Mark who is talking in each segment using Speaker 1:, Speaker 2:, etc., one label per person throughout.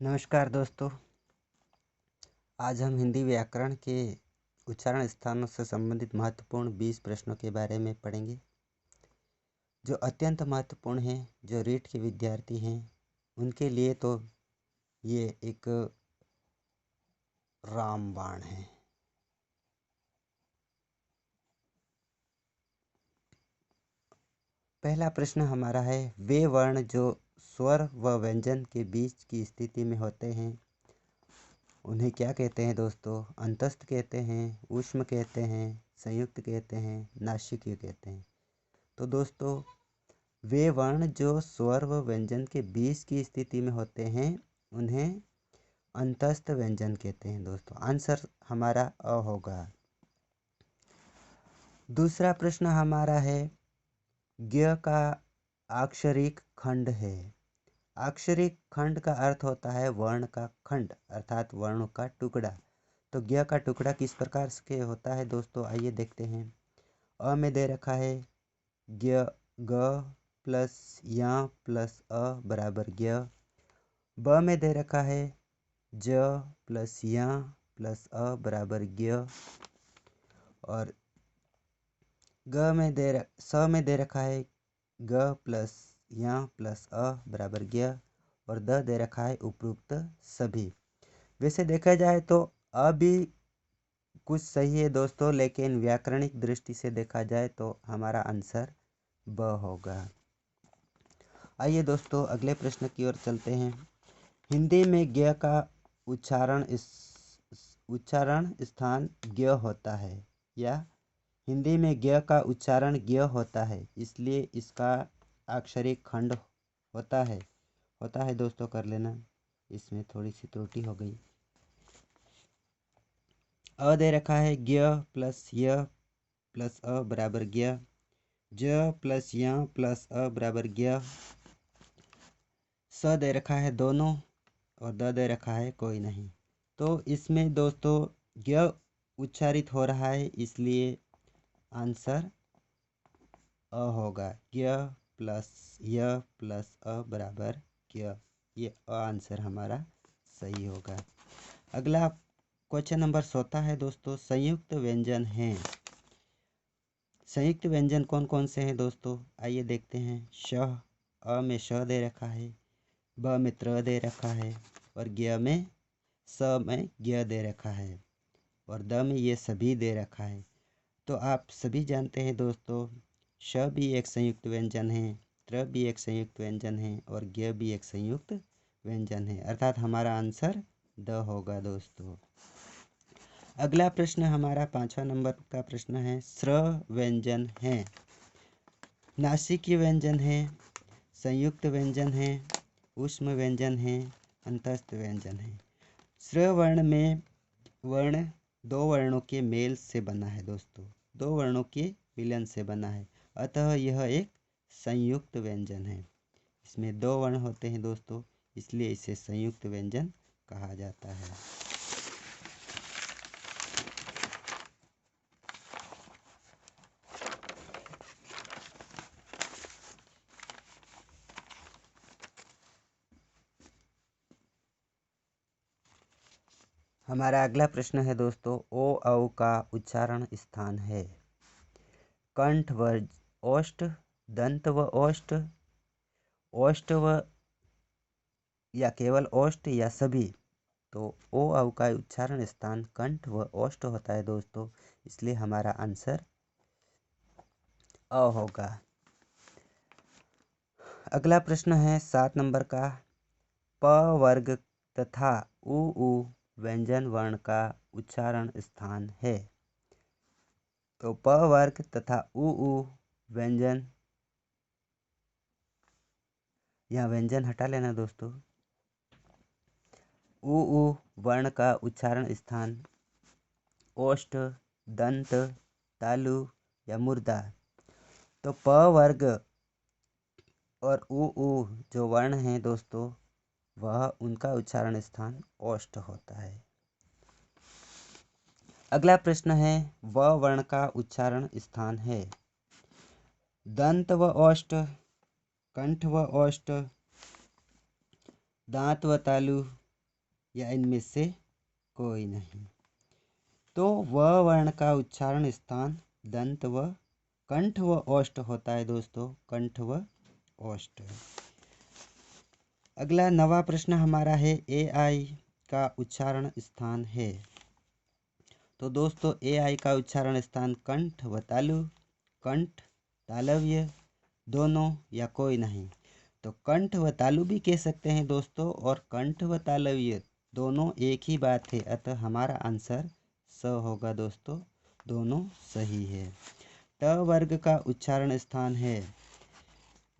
Speaker 1: नमस्कार दोस्तों। आज हम हिंदी व्याकरण के उच्चारण स्थानों से संबंधित महत्वपूर्ण 20 प्रश्नों के बारे में पढ़ेंगे, जो अत्यंत महत्वपूर्ण हैं। जो रीट के विद्यार्थी हैं उनके लिए तो ये एक रामबाण है। पहला प्रश्न हमारा है, वे वर्ण जो स्वर व व्यंजन के बीच की स्थिति में होते हैं उन्हें क्या कहते हैं दोस्तों? अंतस्थ कहते हैं, ऊष्म कहते हैं, संयुक्त कहते हैं, नासिकीय कहते हैं। तो दोस्तों, वे वर्ण जो स्वर व व्यंजन के बीच की स्थिति में होते हैं उन्हें अंतस्थ व्यंजन कहते हैं दोस्तों। आंसर हमारा अ होगा। दूसरा प्रश्न हमारा है, ज्ञ का अक्षरिक खंड है। अक्षरिक खंड का अर्थ होता है वर्ण का खंड, अर्थात वर्णों का टुकड़ा। तो ज्ञ का टुकड़ा किस प्रकार से होता है दोस्तों, आइए देखते हैं। अ में दे रखा है ज्ञ, ग प्लस य प्लस अ बराबर ज्ञ। ब में दे रखा है ज प्लस य प्लस अ बराबर ज्ञ। और स में दे रखा है ग प्लस य प्लस अ बराबर ज्ञ। और द दे रखा है उपरोक्त सभी। वैसे देखा जाए तो अ भी कुछ सही है दोस्तों, लेकिन व्याकरणिक दृष्टि से देखा जाए तो हमारा आंसर ब होगा। आइए दोस्तों अगले प्रश्न की ओर चलते हैं। हिंदी में ज्ञ का उच्चारण स्थान ज्ञ होता है, या हिंदी में ज्ञ का उच्चारण ज्ञ होता है, इसलिए इसका अक्षरिक खंड होता है दोस्तों। कर लेना, इसमें थोड़ी सी त्रुटि हो गई। अ दे रखा है ज्ञ प्लस य प्लस अ बराबर ज्ञ। ज प्लस य प्लस अ बराबर ज्ञ। स दे रखा है दोनों और द दे रखा है कोई नहीं। तो इसमें दोस्तों ज्ञ उच्चारित हो रहा है, इसलिए आंसर अ होगा। ज्ञ प्लस य प्लस अ बराबर ज्ञ। ये अ आंसर हमारा सही होगा। अगला क्वेश्चन नंबर 14 है दोस्तों, संयुक्त व्यंजन हैं। संयुक्त व्यंजन कौन कौन से हैं दोस्तों, आइए देखते हैं। श, अ में श दे रखा है, ब में त्र दे रखा है, और ज्ञ में स में ज्ञ दे रखा है, और द में ये सभी दे रखा है। तो आप सभी जानते हैं दोस्तों, श भी एक संयुक्त व्यंजन है, त्र भी एक संयुक्त व्यंजन है, और ज्ञ भी एक संयुक्त व्यंजन है, अर्थात हमारा आंसर द होगा दोस्तों। अगला प्रश्न हमारा 5वां नंबर का प्रश्न है, स्र व्यंजन है। नासिकीय व्यंजन है, संयुक्त व्यंजन है, ऊष्म व्यंजन है, अंतस्थ व्यंजन है। स्र वर्ण में वर्ण दो वर्णों के मेल से बना है दोस्तों, दो वर्णों के मिलन से बना है, अतः यह एक संयुक्त व्यंजन है। इसमें दो वर्ण होते हैं दोस्तों, इसलिए इसे संयुक्त व्यंजन कहा जाता है। हमारा अगला प्रश्न है दोस्तों, ओ औ का उच्चारण स्थान है। कंठ व ओष्ठ, दंत व ओष्ठ, ओष्ठ व या केवल ओष्ठ, या सभी। तो ओ औ का उच्चारण स्थान कंठ व ओष्ठ होता है दोस्तों, इसलिए हमारा आंसर अ होगा। अगला प्रश्न है 7 नंबर का, प वर्ग तथा उ व्यंजन वर्ण का उच्चारण स्थान है। तो प वर्ग तथा उ व्यंजन, यहाँ व्यंजन हटा लेना दोस्तों। उ वर्ण का उच्चारण स्थान ओष्ठ, दंत, तालु या मुर्दा। तो प वर्ग और उ जो वर्ण हैं दोस्तों, वह उनका उच्चारण स्थान ओष्ठ होता है। अगला प्रश्न है, व वर्ण का उच्चारण स्थान है। दंत व ओष्ठ, कंठ व ओष्ठ, दांत व तालु, या इनमें से कोई नहीं। तो व वर्ण का उच्चारण स्थान दंत व कंठ व ओष्ठ होता है दोस्तों, कंठ व ओष्ठ। अगला नवा प्रश्न हमारा है ए आई का उच्चारण स्थान है। तो दोस्तों ए आई का उच्चारण स्थान कंठ व तालु, कंठ तालव्य, दोनों या कोई नहीं। तो कंठ व तालु भी कह सकते हैं दोस्तों, और कंठ व तालव्य दोनों एक ही बात है, अतः हमारा आंसर स होगा दोस्तों, दोनों सही है। ट वर्ग का उच्चारण स्थान है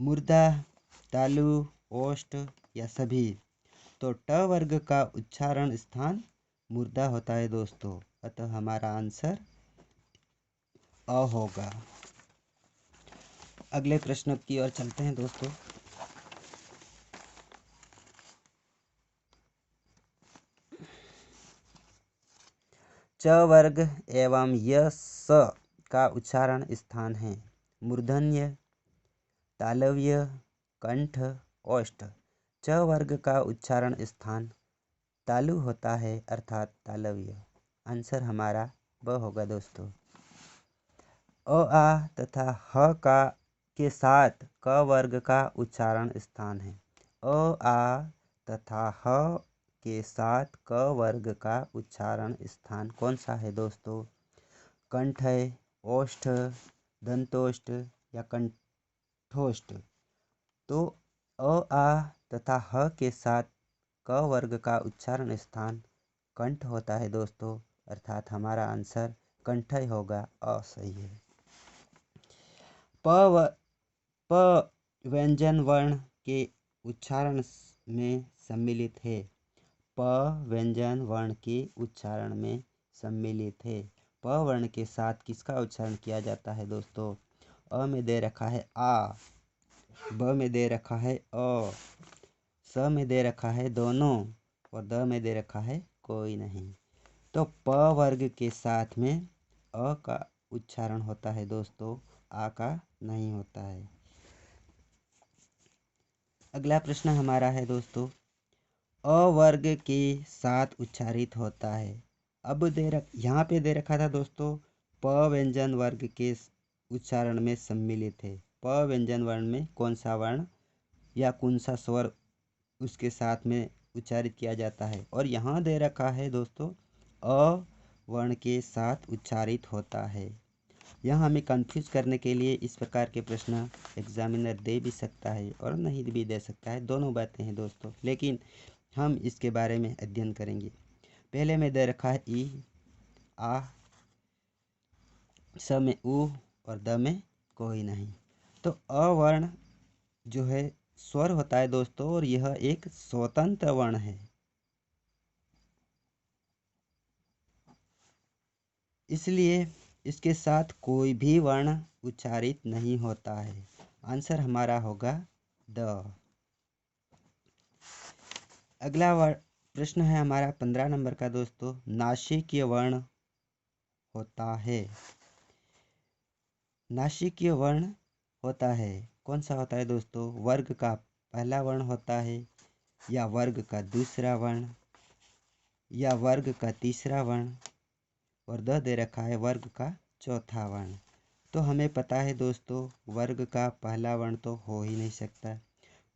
Speaker 1: मूर्धा, तालु, ओष्ठ या सभी। तो ट वर्ग का उच्चारण स्थान मूर्धा होता है दोस्तों, अतः हमारा आंसर अ होगा। अगले प्रश्न की ओर चलते हैं दोस्तों। च वर्ग एवं य स का उच्चारण स्थान है मूर्धन्य, तालव्य, कंठ, ओष्ठ। च वर्ग का उच्चारण स्थान तालु होता है अर्थात तालव्य। आंसर हमारा ब होगा दोस्तों। अ आ तथा ह का के साथ क वर्ग का उच्चारण स्थान है। अ आ तथा ह के साथ क वर्ग का उच्चारण स्थान कौन सा है दोस्तों? कंठ है, ओष्ठ, दंतोष्ठ या कंठोष्ठ। तो अ आ तथा ह के साथ क वर्ग का उच्चारण स्थान कंठ होता है दोस्तों, अर्थात हमारा आंसर कंठ ही होगा, अ सही है। प व्यंजन वर्ण के उच्चारण में सम्मिलित है। प व्यंजन वर्ण के उच्चारण में सम्मिलित है। प वर्ण के साथ किसका उच्चारण किया जाता है दोस्तों? अ में दे रखा है आ, ब में दे रखा है अ, स में दे रखा है दोनों और द में दे रखा है कोई नहीं। तो प वर्ग के साथ में अ का उच्चारण होता है दोस्तों, आ का नहीं होता है। अगला प्रश्न हमारा है दोस्तों, अ वर्ग के साथ उच्चारित होता है। अब यहाँ पे दे रखा था दोस्तों प व्यंजन वर्ग के उच्चारण में सम्मिलित है। प व्यंजन वर्ण में कौन सा वर्ण या कौन सा स्वर उसके साथ में उच्चारित किया जाता है, और यहाँ दे रखा है दोस्तों अ वर्ण के साथ उच्चारित होता है। यह हमें कंफ्यूज करने के लिए इस प्रकार के प्रश्न एग्जामिनर दे भी सकता है और नहीं भी दे सकता है, दोनों बातें हैं दोस्तों, लेकिन हम इसके बारे में अध्ययन करेंगे। पहले में दे रखा है ई, आ, स में उ और द में कोई नहीं। तो अ वर्ण जो है स्वर होता है दोस्तों, और यह एक स्वतंत्र वर्ण है, इसलिए इसके साथ कोई भी वर्ण उच्चारित नहीं होता है। आंसर हमारा होगा द। अगला प्रश्न है हमारा 15 नंबर का दोस्तों, नासिकीय वर्ण होता है। नासिकीय वर्ण होता है, कौन सा होता है दोस्तों? वर्ग का पहला वर्ण होता है, या वर्ग का दूसरा वर्ण, या वर्ग का तीसरा वर्ण, और द दे रखा है वर्ग का चौथा वर्ण। तो हमें पता है दोस्तों वर्ग का पहला वर्ण तो हो ही नहीं सकता,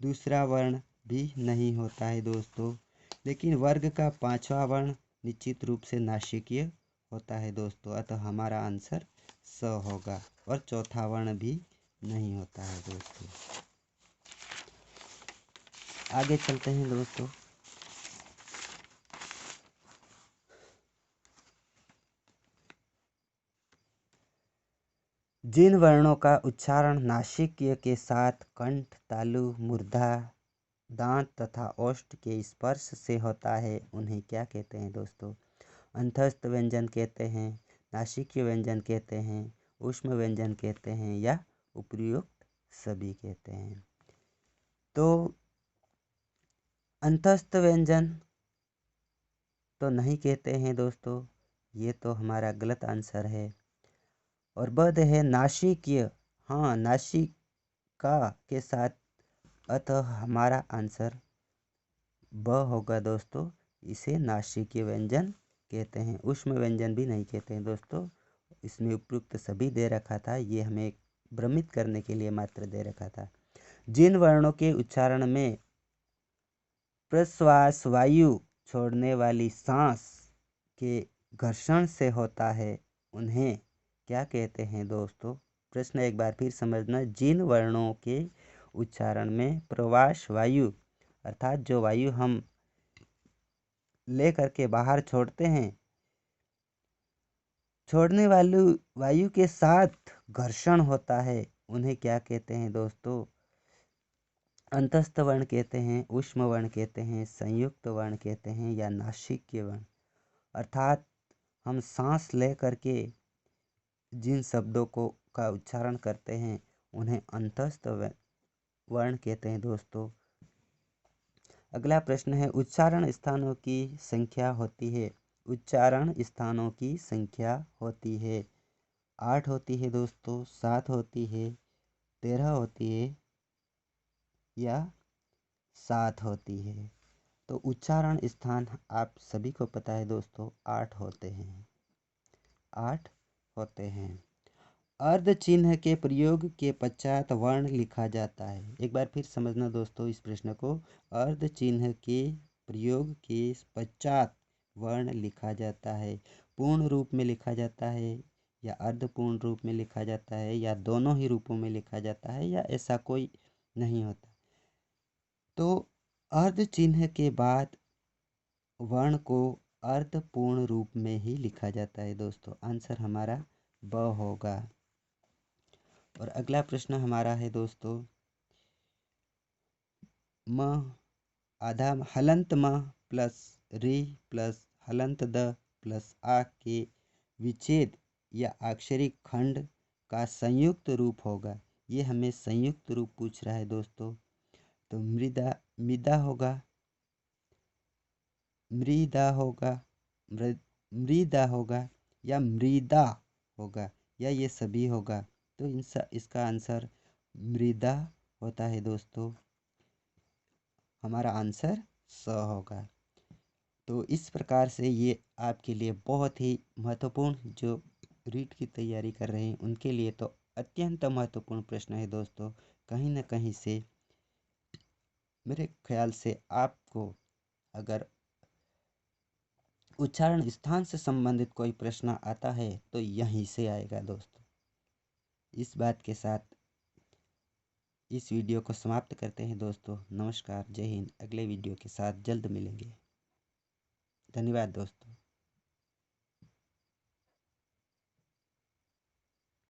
Speaker 1: दूसरा वर्ण भी नहीं होता है दोस्तों, लेकिन वर्ग का पांचवा वर्ण निश्चित रूप से नासिकीय होता है दोस्तों, अतः हमारा आंसर स होगा, और चौथा वर्ण भी नहीं होता है दोस्तों। आगे चलते हैं दोस्तों। जिन वर्णों का उच्चारण नासिकीय के साथ कंठ, तालु, मूर्धा, दांत तथा ओष्ठ के स्पर्श से होता है उन्हें क्या कहते हैं दोस्तों? अंतस्थ व्यंजन कहते हैं, नासिकीय व्यंजन कहते हैं, ऊष्म व्यंजन कहते हैं, या उपर्युक्त सभी कहते हैं। तो अंतस्थ व्यंजन तो नहीं कहते हैं दोस्तों, ये तो हमारा गलत आंसर है। और बद है नासिकीय, हाँ नासिका के साथ, अतः हमारा आंसर ब होगा दोस्तों, इसे नासिकीय व्यंजन कहते हैं। ऊष्म व्यंजन भी नहीं कहते हैं दोस्तों। इसमें उपयुक्त सभी दे रखा था, ये हमें भ्रमित करने के लिए मात्र दे रखा था। जिन वर्णों के उच्चारण में प्रश्वास वायु छोड़ने वाली सांस के घर्षण से होता है उन्हें क्या कहते हैं दोस्तों? प्रश्न एक बार फिर समझना। जिन वर्णों के उच्चारण में प्रवास वायु अर्थात जो वायु हम ले करके बाहर छोड़ते हैं, छोड़ने वाली वायु के साथ घर्षण होता है, उन्हें क्या कहते हैं दोस्तों? अंतस्थ वर्ण कहते हैं, ऊष्म वर्ण कहते हैं, संयुक्त वर्ण कहते हैं या नासिकीय वर्ण। अर्थात हम सांस ले करके जिन शब्दों को का उच्चारण करते हैं उन्हें अंतस्थ वर्ण कहते हैं दोस्तों। अगला प्रश्न है, उच्चारण स्थानों की संख्या होती है। उच्चारण स्थानों की संख्या होती है 8 होती है दोस्तों, 7 होती है, 13 होती है या 7 होती है। तो उच्चारण स्थान आप सभी को पता है दोस्तों, 8 होते हैं, 8 होते हैं। अर्ध चिन्ह के प्रयोग के पश्चात वर्ण लिखा जाता है। एक बार फिर समझना दोस्तों इस प्रश्न को। अर्ध चिन्ह के प्रयोग के पश्चात वर्ण लिखा जाता है। पूर्ण रूप में लिखा जाता है या अर्धपूर्ण रूप में लिखा जाता है या दोनों ही रूपों में लिखा जाता है या ऐसा कोई नहीं होता। तो अर्ध चिन्ह के बाद वर्ण को अर्धपूर्ण रूप में ही लिखा जाता है दोस्तों। आंसर हमारा ब होगा। और अगला प्रश्न हमारा है दोस्तों, म आधा हलंत म प्लस री प्लस हलंत द प्लस आ के विच्छेद या अक्षरिक खंड का संयुक्त रूप होगा। ये हमें संयुक्त रूप पूछ रहा है दोस्तों। तो मृदा होगा, मृदा होगा, मृदा होगा या मृदा होगा या ये सभी होगा। तो इसका आंसर मृदा होता है दोस्तों। हमारा आंसर स होगा। तो इस प्रकार से ये आपके लिए बहुत ही महत्वपूर्ण, जो रीट की तैयारी कर रहे हैं उनके लिए तो अत्यंत महत्वपूर्ण प्रश्न है दोस्तों। कहीं ना कहीं से मेरे ख्याल से आपको अगर उच्चारण स्थान से संबंधित कोई प्रश्न आता है तो यहीं से आएगा दोस्तों। इस बात के साथ इस वीडियो को समाप्त करते हैं दोस्तों। नमस्कार, जय हिंद। अगले वीडियो के साथ जल्द मिलेंगे। धन्यवाद दोस्तों।